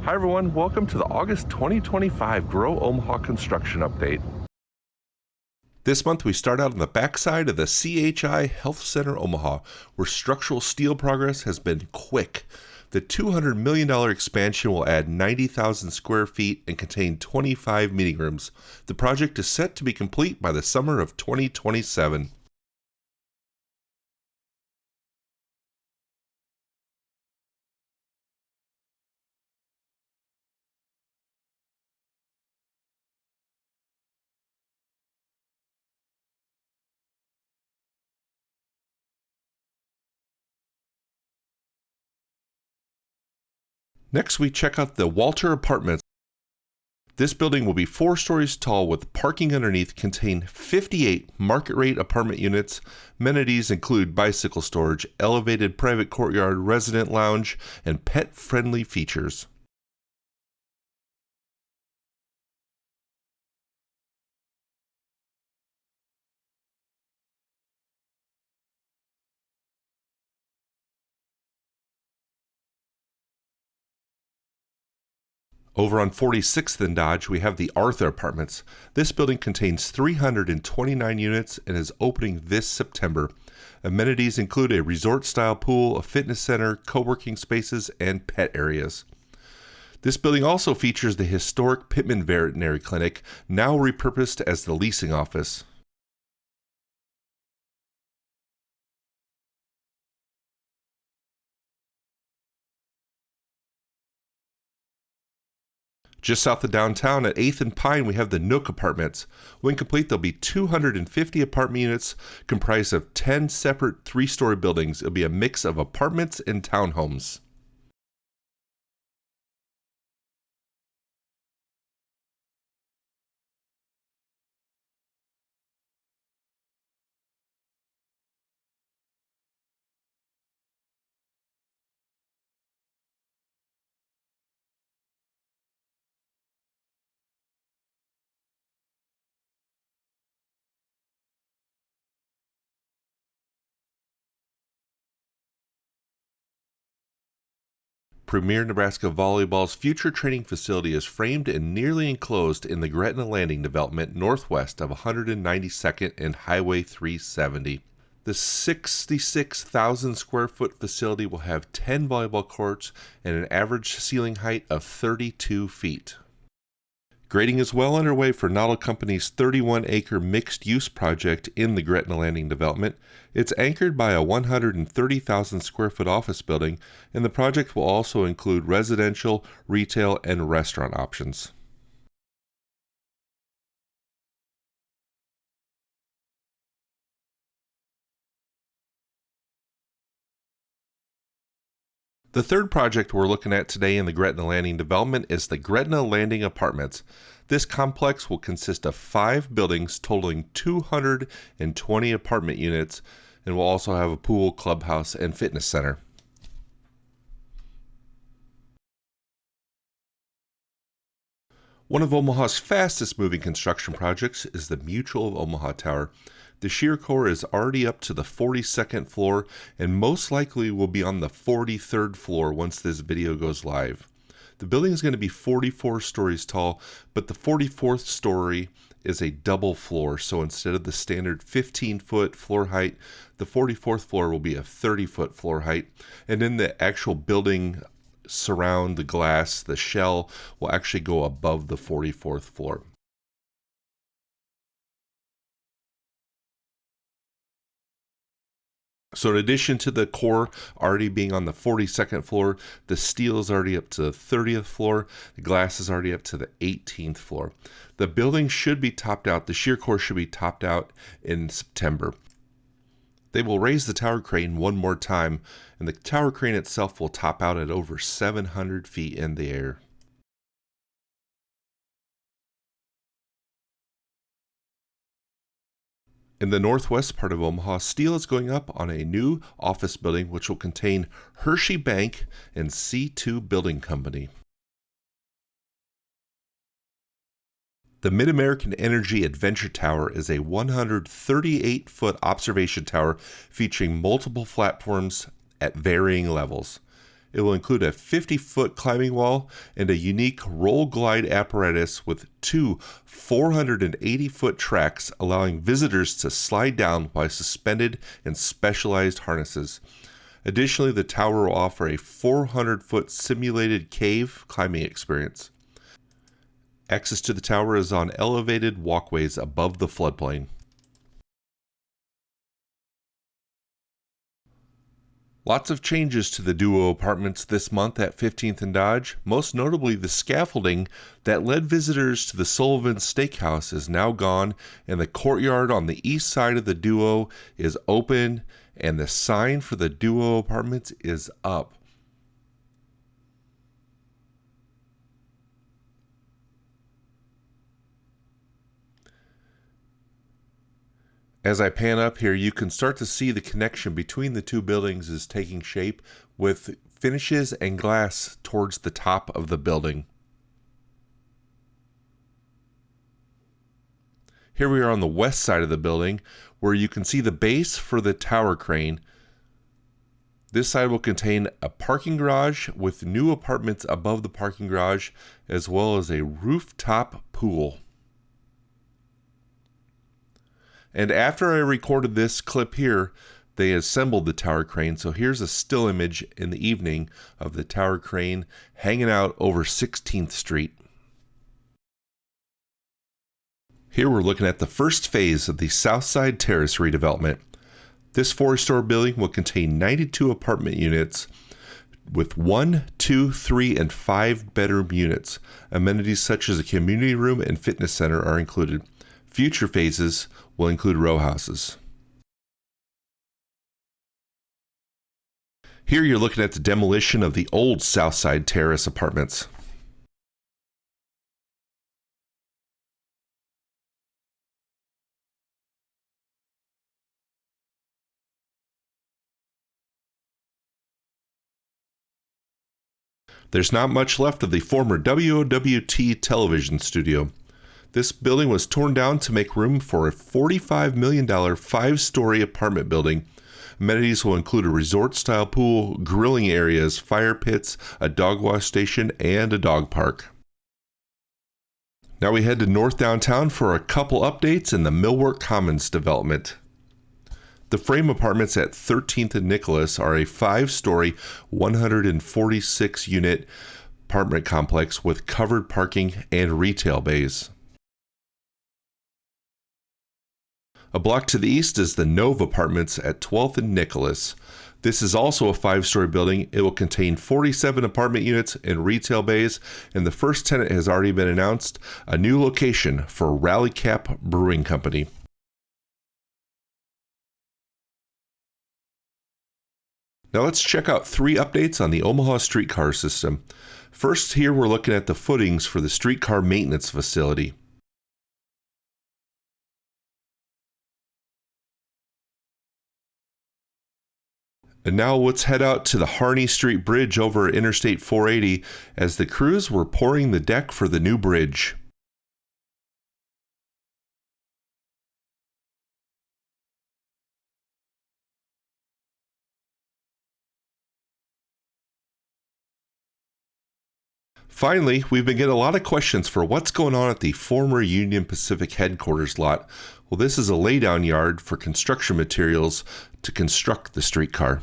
Hi everyone, welcome to the August 2025 Grow Omaha Construction Update. This month we start out on the backside of the CHI Health Center Omaha, where structural steel progress has been quick. The $200 million expansion will add 90,000 square feet and contain 25 meeting rooms. The project is set to be complete by the summer of 2027. Next, we check out the WOWT Apartments. This building will be 4 stories tall with parking underneath, contain 58 market rate apartment units. Amenities include bicycle storage, elevated private courtyard, resident lounge, and pet-friendly features. Over on 46th and Dodge, we have the Arthur Apartments. This building contains 329 units and is opening this September. Amenities include a resort-style pool, a fitness center, co-working spaces, and pet areas. This building also features the historic Pittman Veterinary Clinic, now repurposed as the leasing office. Just south of downtown at 8th and Pine, we have the Nook Apartments. When complete, there'll be 250 apartment units comprised of 10 separate 3-story buildings. It'll be a mix of apartments and townhomes. Premier Nebraska Volleyball's future training facility is framed and nearly enclosed in the Greta Landing development northwest of 192nd and Highway 370. The 66,000 square foot facility will have 10 volleyball courts and an average ceiling height of 32 feet. Grading is well underway for Nautil Company's 31-acre mixed-use project in the Greta Landing development. It's anchored by a 130,000 square foot office building, and the project will also include residential, retail, and restaurant options. The third project we're looking at today in the Greta Landing development is the Greta Landing Apartments. This complex will consist of 5 buildings totaling 220 apartment units and will also have a pool, clubhouse, and fitness center. One of Omaha's fastest moving construction projects is the Mutual of Omaha Tower. The shear core is already up to the 42nd floor and most likely will be on the 43rd floor once this video goes live. The building is going to be 44 stories tall, but the 44th story is a double floor, so instead of the standard 15-foot floor height, the 44th floor will be a 30-foot floor height, and then the actual building surround the glass, the shell, will actually go above the 44th floor. So in addition to the core already being on the 42nd floor, the steel is already up to the 30th floor, the glass is already up to the 18th floor. The building should be topped out, the shear core should be topped out in September. They will raise the tower crane one more time, and the tower crane itself will top out at over 700 feet in the air. In the northwest part of Omaha, steel is going up on a new office building which will contain Hershey Bank and C2 Building Company. The Mid-American Energy Adventure Tower is a 138-foot observation tower featuring multiple platforms at varying levels. It will include a 50-foot climbing wall and a unique roll glide apparatus with two 480-foot tracks, allowing visitors to slide down while suspended in specialized harnesses. Additionally, the tower will offer a 400-foot simulated cave climbing experience. Access to the tower is on elevated walkways above the floodplain. Lots of changes to the Duo Apartments this month at 15th and Dodge. Most notably, the scaffolding that led visitors to the Sullivan Steakhouse is now gone, and the courtyard on the east side of the Duo is open, and the sign for the Duo Apartments is up. As I pan up here, you can start to see the connection between the two buildings is taking shape with finishes and glass towards the top of the building. Here we are on the west side of the building, where you can see the base for the tower crane. This side will contain a parking garage with new apartments above the parking garage, as well as a rooftop pool. And after I recorded this clip here, they assembled the tower crane. So here's a still image in the evening of the tower crane hanging out over 16th Street. Here we're looking at the first phase of the Southside Terrace redevelopment. This 4-story building will contain 92 apartment units with 1, 2, 3, and 5 bedroom units. Amenities such as a community room and fitness center are included. Future phases will include row houses. Here you're looking at the demolition of the old Southside Terrace apartments. There's not much left of the former WOWT television studio. This building was torn down to make room for a $45 million 5-story apartment building. Amenities will include a resort-style pool, grilling areas, fire pits, a dog wash station, and a dog park. Now we head to North Downtown for a couple updates in the Millwork Commons development. The frame apartments at 13th and Nicholas are a 5-story, 146-unit apartment complex with covered parking and retail bays. A block to the east is the Nove Apartments at 12th and Nicholas. This is also a 5-story building. It will contain 47 apartment units and retail bays, and the first tenant has already been announced, a new location for Rally Cap Brewing Company. Now let's check out 3 updates on the Omaha streetcar system. First, here we're looking at the footings for the streetcar maintenance facility. And now let's head out to the Harney Street Bridge over Interstate 480 as the crews were pouring the deck for the new bridge. Finally, we've been getting a lot of questions for what's going on at the former Union Pacific headquarters lot. Well, this is a laydown yard for construction materials to construct the streetcar.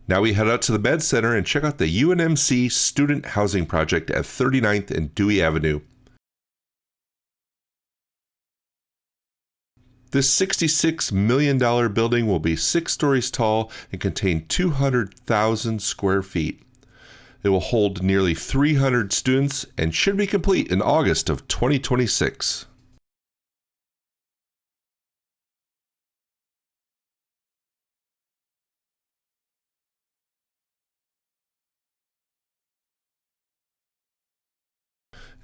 Now we head out to the Med Center and check out the UNMC student housing project at 39th and Dewey Avenue. This $66 million building will be 6 stories tall and contain 200,000 square feet. It will hold nearly 300 students and should be complete in August of 2026.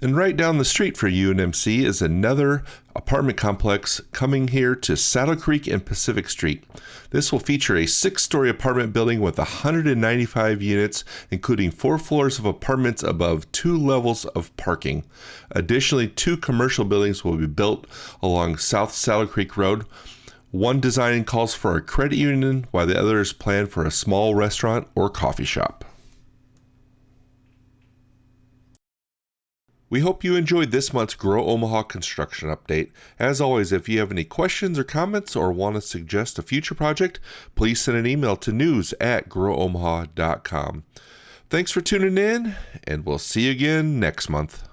And right down the street for UNMC is another apartment complex coming here to Saddle Creek and Pacific Street. This will feature a 6-story apartment building with 195 units, including 4 floors of apartments above 2 levels of parking. Additionally, 2 commercial buildings will be built along South Saddle Creek Road, One design calls for a credit union, while the other is planned for a small restaurant or coffee shop. We hope you enjoyed this month's Grow Omaha construction update. As always, if you have any questions or comments or want to suggest a future project, please send an email to news@growomaha.com. Thanks for tuning in, and we'll see you again next month.